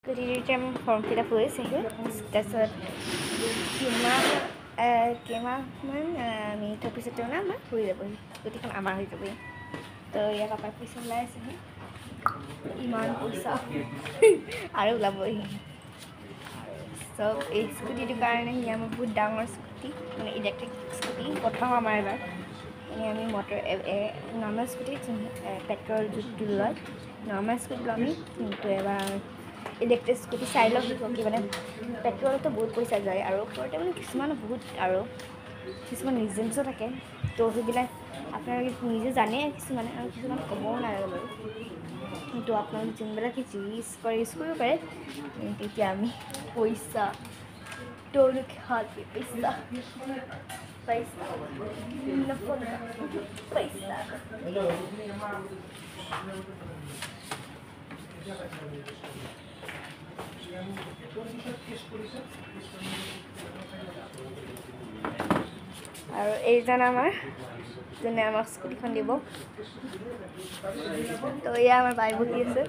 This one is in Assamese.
গতিকে আমি ফৰ্ম ফিল আপ হৈছেহি তাৰপিছত কেইমাহমান মিনিটৰ পিছতে মানে আমাৰ হৈ যাবহি স্কুটিখন আমাৰ হৈ যাবহি তো ইয়াৰ পাপাই পইচা ওলাই আছেহি ইমান পইচা আৰু ওলাবহি চব এই স্কুটিটোৰ কাৰণে সি আমাৰ বহুত ডাঙৰ স্কুটি মানে ইলেক্ট্ৰিক স্কুটি প্ৰথম আমাৰ এবাৰ এনেই আমি মটৰ নৰ্মেল স্কুটিত পেট্ৰল যোনটো লয় নৰ্মেল স্কুটিটো আমি কিন্তু এবাৰ ইলেক্ট্ৰিক স্কুটি চাই লওঁ কি মানে পেট্ৰলতো বহুত পইচা যায় আৰু ওপৰতে মানে কিছুমান বহুত আৰু কিছুমান ৰিজনছো থাকে তো সেইবিলাক আপোনালোকে নিজে জানে কিছুমানে আৰু কিছুমান ক'বও নালাগে বাৰু কিন্তু আপোনালোকে যোনবিলাকে ইউজ কৰিব পাৰে তেতিয়া আমি পইচা তেওঁলোকে হাতে পইচা আৰু এইজন আমাৰ যোনে আমাক স্কুটিখন দিব তো এয়া আমাৰ বাই বহি আছে